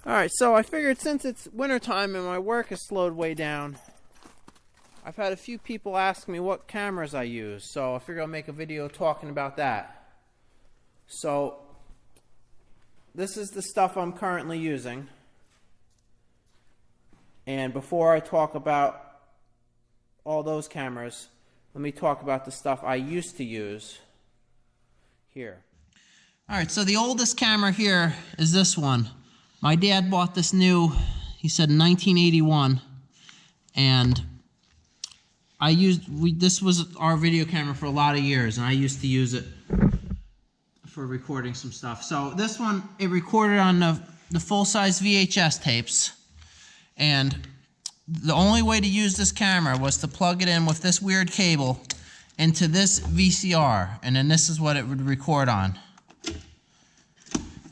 Alright, so I figured since it's wintertime and my work has slowed way down, I've had a few people ask me what cameras I use, so I figured I'll make a video talking about that. So, this is the stuff I'm currently using. And before I talk about all those cameras, let me talk about the stuff I used to use here. Alright, so the oldest camera here is this one. My dad bought this new, he said in 1981, and this was our video camera for a lot of years, and I used to use it for recording some stuff. So this one, it recorded on the full-size VHS tapes, and the only way to use this camera was to plug it in with this weird cable into this VCR, and then this is what it would record on.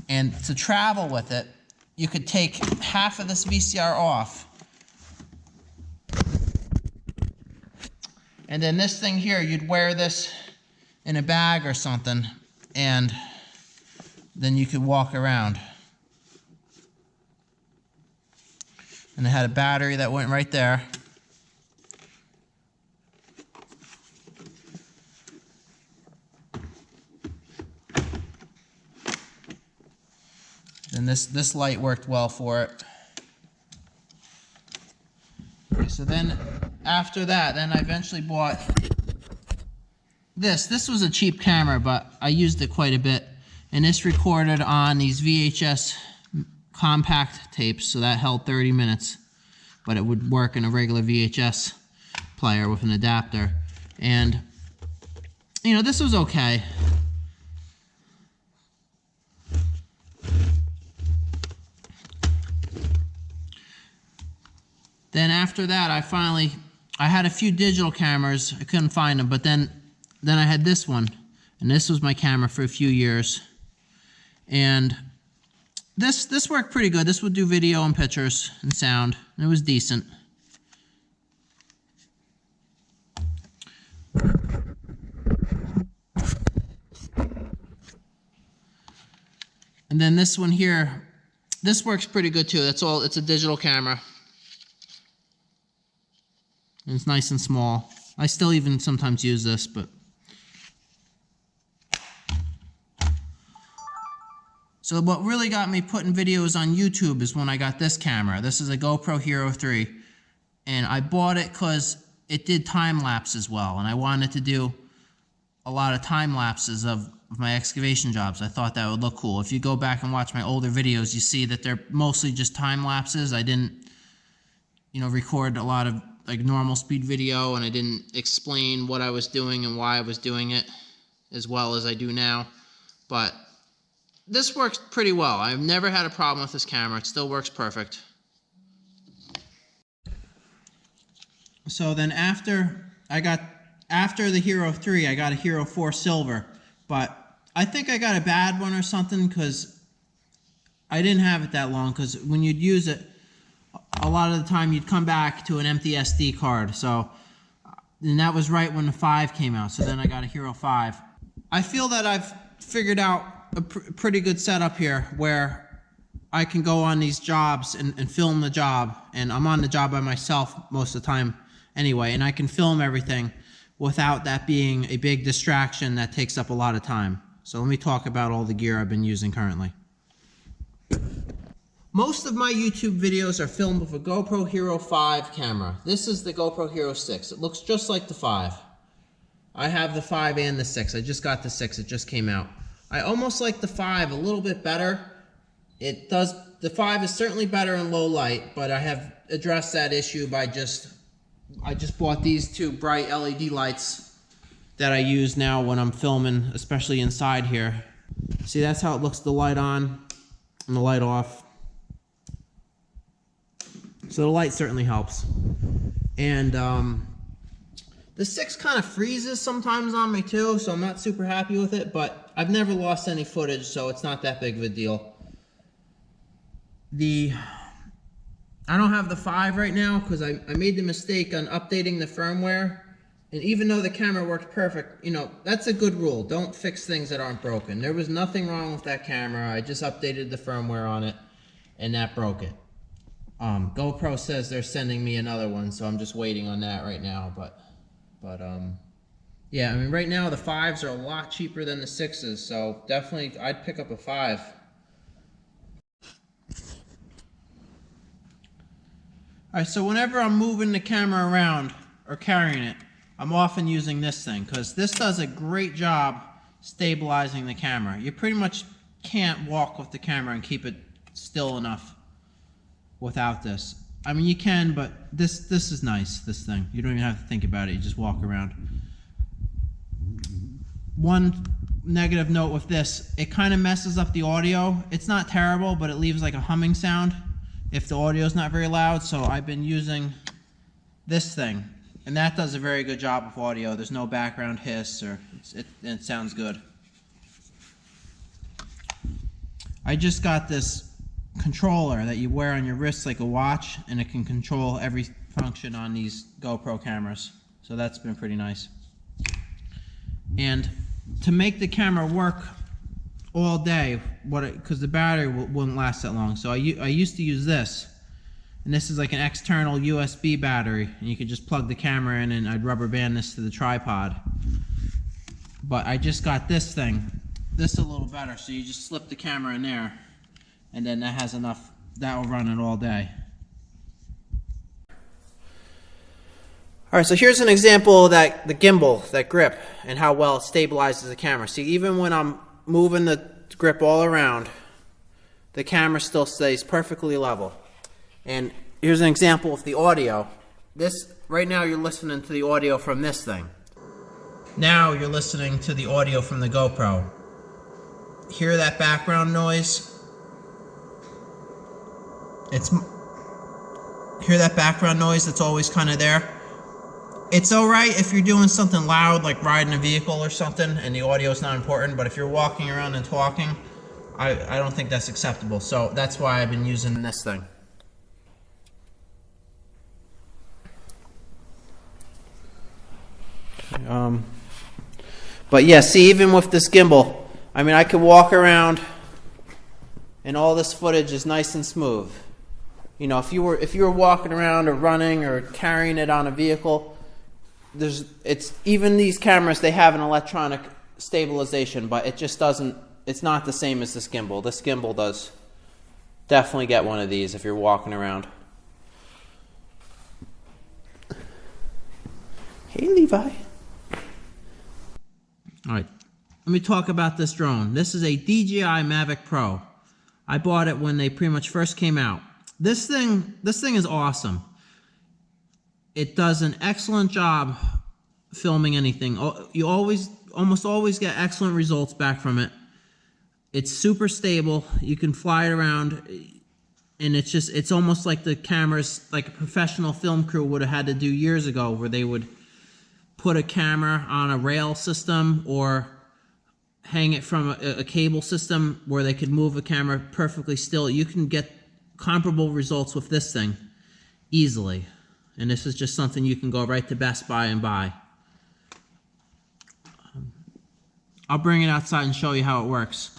And to travel with it, you could take half of this VCR off, and then this thing here, you'd wear this in a bag or something, and then you could walk around. And it had a battery that went right there. And this light worked well for it. Okay, so then after that, then I eventually bought this. This was a cheap camera, but I used it quite a bit. And this recorded on these VHS compact tapes, so that held 30 minutes. But it would work in a regular VHS player with an adapter. And, you know, this was okay. Then after that, I had a few digital cameras. I couldn't find them, but then I had this one, and this was my camera for a few years. And this worked pretty good. This would do video and pictures and sound. And it was decent. And then this one here, this works pretty good too. It's a digital camera. And it's nice and small. I still even sometimes use this, but. So what really got me putting videos on YouTube is when I got this camera. This is a GoPro Hero 3. And I bought it because it did time lapse as well. And I wanted to do a lot of time lapses of my excavation jobs. I thought that would look cool. If you go back and watch my older videos, you see that they're mostly just time lapses. I didn't, record a lot of like normal speed video, and I didn't explain what I was doing and why I was doing it as well as I do now. But this works pretty well. I've never had a problem with this camera. It still works perfect. So then after the Hero 3, I got a Hero 4 Silver. But I think I got a bad one or something because I didn't have it that long, because when you'd use it, a lot of the time you'd come back to an empty SD card. So, and that was right when the 5 came out. So then I got a Hero 5. I feel that I've figured out a pretty good setup here where I can go on these jobs and film the job. And I'm on the job by myself most of the time anyway. And I can film everything without that being a big distraction that takes up a lot of time. So let me talk about all the gear I've been using currently. Most of my YouTube videos are filmed with a GoPro Hero 5 camera. This is the GoPro Hero 6. It looks just like the 5. I have the 5 and the 6. I just got the 6. It just came out. I almost like the 5 a little bit better. The 5 is certainly better in low light, but I have addressed that issue by I just bought these two bright LED lights that I use now when I'm filming, especially inside here. See, that's how it looks, the light on and the light off. So the light certainly helps. And the 6 kind of freezes sometimes on me too, so I'm not super happy with it, but I've never lost any footage, so it's not that big of a deal. I don't have the 5 right now because I made the mistake on updating the firmware. And even though the camera worked perfect, that's a good rule. Don't fix things that aren't broken. There was nothing wrong with that camera. I just updated the firmware on it. and that broke it. GoPro says they're sending me another one, so I'm just waiting on that right now. But yeah, I mean, right now the 5s are a lot cheaper than the 6s, so definitely I'd pick up a 5. Alright, so whenever I'm moving the camera around or carrying it, I'm often using this thing, because this does a great job stabilizing the camera. You pretty much can't walk with the camera and keep it still enough without this. I mean, you can, but this is nice, this thing. You don't even have to think about it, you just walk around. One negative note with this, it kind of messes up the audio. It's not terrible, but it leaves like a humming sound if the audio is not very loud. So I've been using this thing, and that does a very good job of audio. There's no background hiss, or it sounds good. I just got this controller that you wear on your wrist like a watch, and it can control every function on these GoPro cameras. So that's been pretty nice. And to make the camera work all day, because the battery wouldn't last that long, so I used to use this, and this is like an external USB battery, and you could just plug the camera in, and I'd rubber band this to the tripod. But I just got this thing. This is a little better, so you just slip the camera in there, and then that has enough, that will run it all day. Alright, so here's an example of the gimbal, that grip, and how well it stabilizes the camera. See, even when I'm moving the grip all around, the camera still stays perfectly level. And here's an example of the audio. This, right now you're listening to the audio from this thing. Now you're listening to the audio from the GoPro. Hear that background noise? Hear that background noise that's always kind of there? It's alright if you're doing something loud, like riding a vehicle or something, and the audio is not important, but if you're walking around and talking, I don't think that's acceptable. So that's why I've been using this thing. But yeah, see, even with this gimbal, I mean, I could walk around and all this footage is nice and smooth. You know, if you were walking around or running or carrying it on a vehicle, even these cameras, they have an electronic stabilization, but it just doesn't, it's not the same as this gimbal. This gimbal does. Definitely get one of these if you're walking around. Hey, Levi. Alright, let me talk about this drone. This is a DJI Mavic Pro. I bought it when they pretty much first came out. This thing is awesome. It does an excellent job filming anything. You almost always get excellent results back from it. It's super stable. You can fly it around, and it's almost like the cameras, like a professional film crew would have had to do years ago, where they would put a camera on a rail system or hang it from a cable system where they could move a camera perfectly still. You can get comparable results with this thing easily. And this is just something you can go right to Best Buy and buy. I'll bring it outside and show you how it works.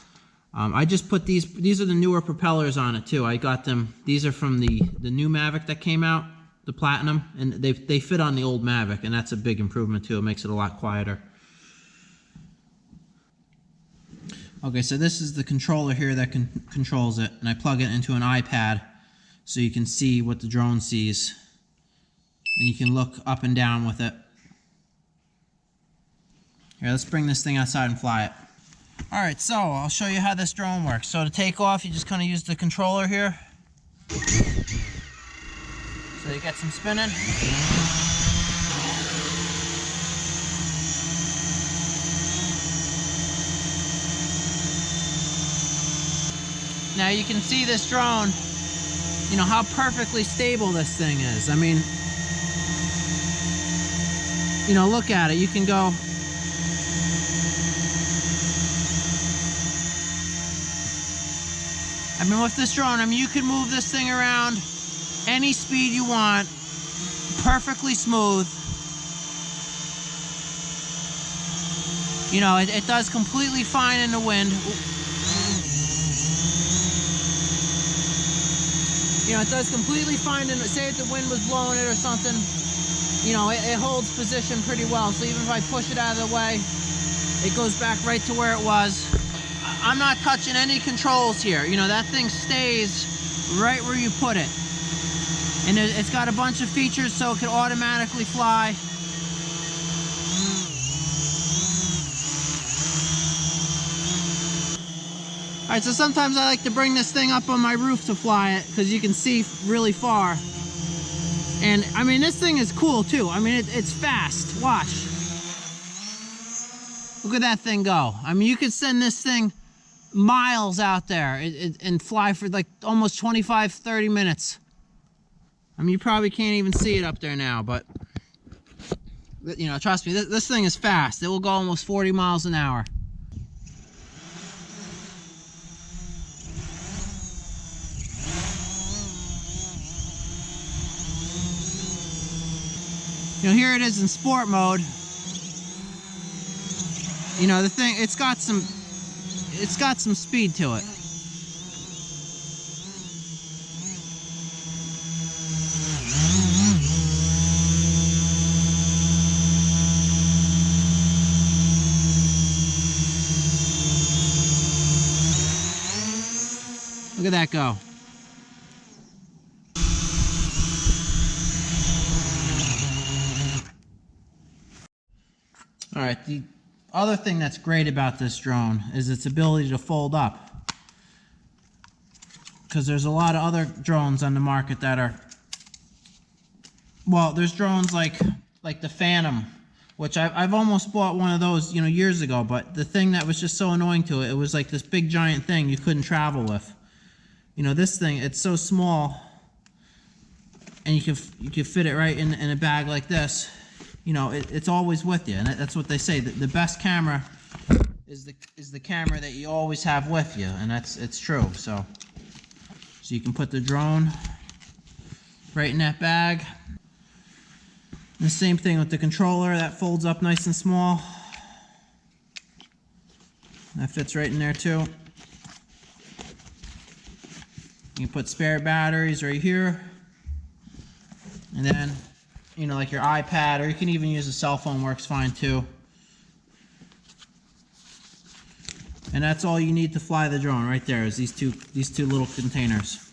I just put these are the newer propellers on it too. I got them, these are from the new Mavic that came out, the Platinum, and they fit on the old Mavic, and that's a big improvement too. It makes it a lot quieter. Okay, so this is the controller here that controls it, and I plug it into an iPad so you can see what the drone sees. And you can look up and down with it. Here, let's bring this thing outside and fly it. Alright, so I'll show you how this drone works. So to take off, you just kind of use the controller here. So you get some spinning. Now you can see this drone, you know, how perfectly stable this thing is. I mean, you know, look at it. You can go. I mean, with this drone, I mean, you can move this thing around any speed you want, perfectly smooth. You know, it does completely fine in the wind. You know, it does completely fine, and say if the wind was blowing it or something, you know, it holds position pretty well. So even if I push it out of the way, it goes back right to where it was. I'm not touching any controls here. You know, that thing stays right where you put it. And it's got a bunch of features so it can automatically fly. All right, so sometimes I like to bring this thing up on my roof to fly it because you can see really far. And I mean, this thing is cool too. I mean, it's fast. Watch. Look at that thing go. I mean, you could send this thing miles out there and fly for like almost 25, 30 minutes. I mean, you probably can't even see it up there now, but you know, trust me, this thing is fast. It will go almost 40 miles an hour. You know, here it is in sport mode. You know, the thing, it's got some speed to it. Look at that go. All right, the other thing that's great about this drone is its ability to fold up. Because there's a lot of other drones on the market that are, well, there's drones like the Phantom, which I've almost bought one of those, you know, years ago, but the thing that was just so annoying to it, it was like this big giant thing you couldn't travel with. You know, this thing, it's so small, and you can fit it right in a bag like this. You know, it's always with you, and that's what they say. The best camera is the camera that you always have with you, and it's true. So you can put the drone right in that bag. The same thing with the controller, that folds up nice and small. That fits right in there too. You can put spare batteries right here. And then, you know, like your iPad, or you can even use a cell phone, works fine too. And that's all you need to fly the drone right there, is these two little containers.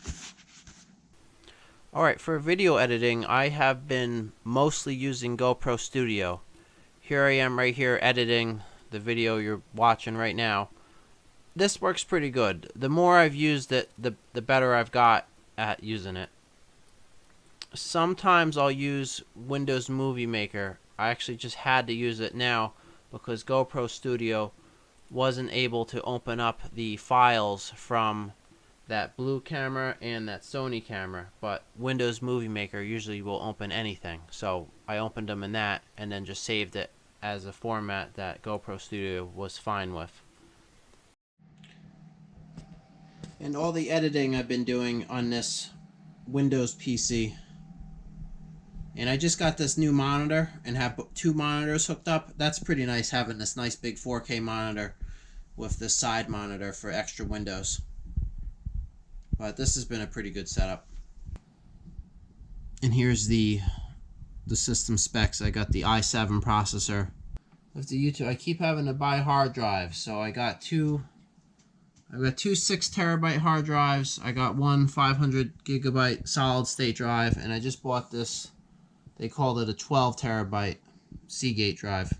Alright, for video editing, I have been mostly using GoPro Studio. Here I am right here editing the video you're watching right now. This works pretty good. The more I've used it, the better I've got at using it. Sometimes I'll use Windows Movie Maker. I actually just had to use it now because GoPro Studio wasn't able to open up the files from that blue camera and that Sony camera, but Windows Movie Maker usually will open anything. So I opened them in that and then just saved it as a format that GoPro Studio was fine with. And all the editing I've been doing on this Windows PC. And I just got this new monitor and have two monitors hooked up. That's pretty nice, having this nice big 4K monitor with this side monitor for extra windows. But this has been a pretty good setup. And here's the system specs. I got the i7 processor. With the YouTube, I keep having to buy hard drives, so I've got two 6 terabyte hard drives. I got one 500 gigabyte solid state drive, and I just bought this. They called it a 12 terabyte Seagate drive.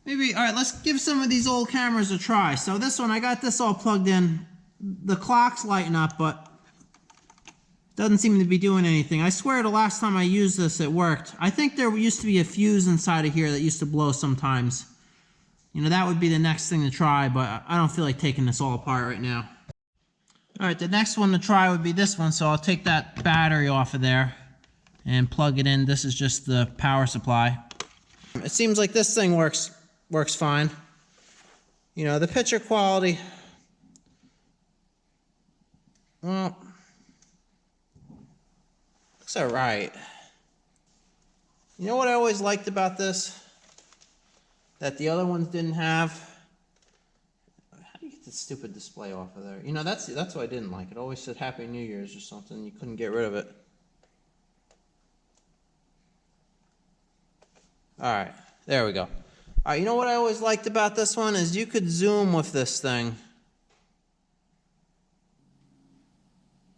Maybe, all right, let's give some of these old cameras a try. So this one, I got this all plugged in. The clock's lighting up, but doesn't seem to be doing anything. I swear the last time I used this, it worked. I think there used to be a fuse inside of here that used to blow sometimes. You know, that would be the next thing to try, but I don't feel like taking this all apart right now. All right, the next one to try would be this one. So I'll take that battery off of there and plug it in. This is just the power supply. It seems like this thing works fine. You know, the picture quality, well, looks all right. You know what I always liked about this that the other ones didn't have? How do you get the stupid display off of there. You know, that's what I didn't like. It always said Happy New Year's or something. You couldn't get rid of it. All right, there we go. All right, you know what I always liked about this one is you could zoom with this thing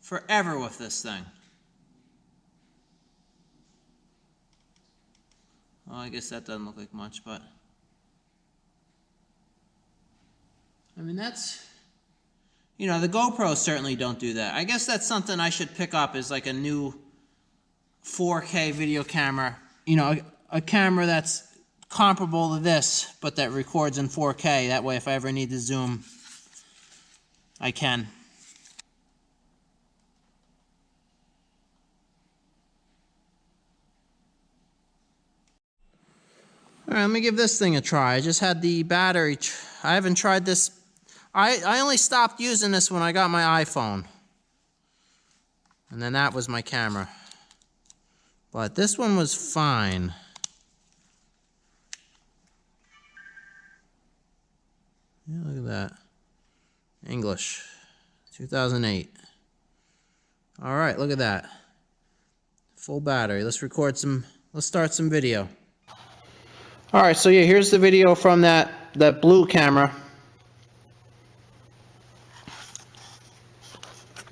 forever with this thing. Well, I guess that doesn't look like much, but I mean, that's, you know, the GoPros certainly don't do that. I guess that's something I should pick up, is like a new 4K video camera. You know, a camera that's comparable to this, but that records in 4K. That way, if I ever need to zoom, I can. All right, let me give this thing a try. I just had the battery. I haven't tried this. I only stopped using this when I got my iPhone. And then that was my camera. But this one was fine. Yeah, look at that. English, 2008. All right, look at that. Full battery. Let's start some video. All right, so yeah, here's the video from that blue camera.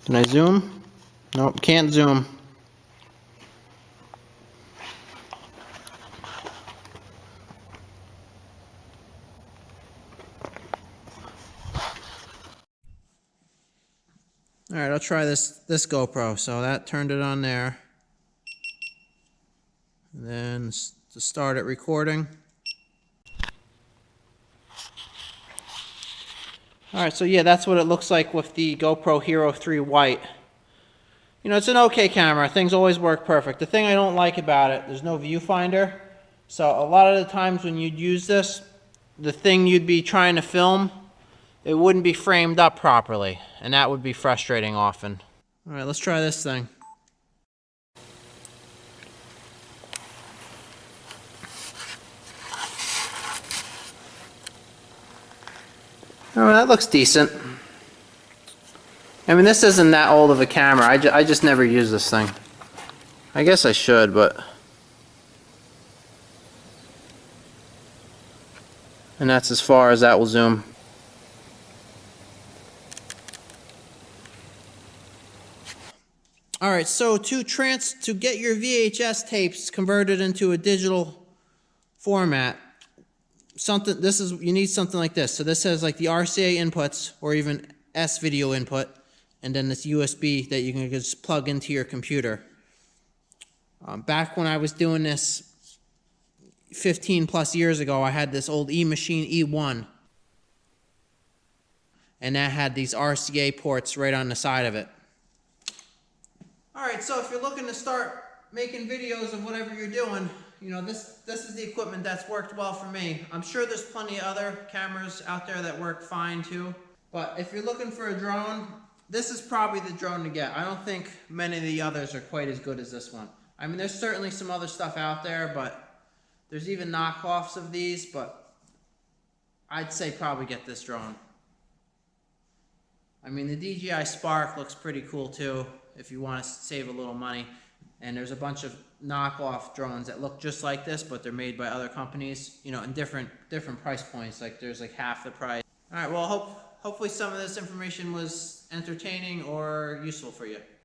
Can I zoom? Nope, can't zoom. All right, I'll try this GoPro. So that turned it on there. And then to start it recording. All right, so yeah, that's what it looks like with the GoPro Hero 3 White. You know, it's an okay camera. Things always work perfect. The thing I don't like about it, there's no viewfinder. So a lot of the times when you'd use this, the thing you'd be trying to film, it wouldn't be framed up properly. And that would be frustrating often. All right, let's try this thing. Oh, that looks decent. I mean, this isn't that old of a camera. I just never use this thing. I guess I should, but... And that's as far as that will zoom. All right, so to get your VHS tapes converted into a digital format, you need something like this. So this has like the RCA inputs or even S-video input, and then this USB that you can just plug into your computer. Back when I was doing this 15 plus years ago, I had this old E-Machine E1, and that had these RCA ports right on the side of it. All right, so if you're looking to start making videos of whatever you're doing, you know, this is the equipment that's worked well for me. I'm sure there's plenty of other cameras out there that work fine too. But if you're looking for a drone, this is probably the drone to get. I don't think many of the others are quite as good as this one. I mean, there's certainly some other stuff out there, but there's even knockoffs of these, but I'd say probably get this drone. I mean, the DJI Spark looks pretty cool too, if you want to save a little money. And there's a bunch of knockoff drones that look just like this, but they're made by other companies, you know, in different price points. Like there's like half the price. All right, well, hopefully some of this information was entertaining or useful for you.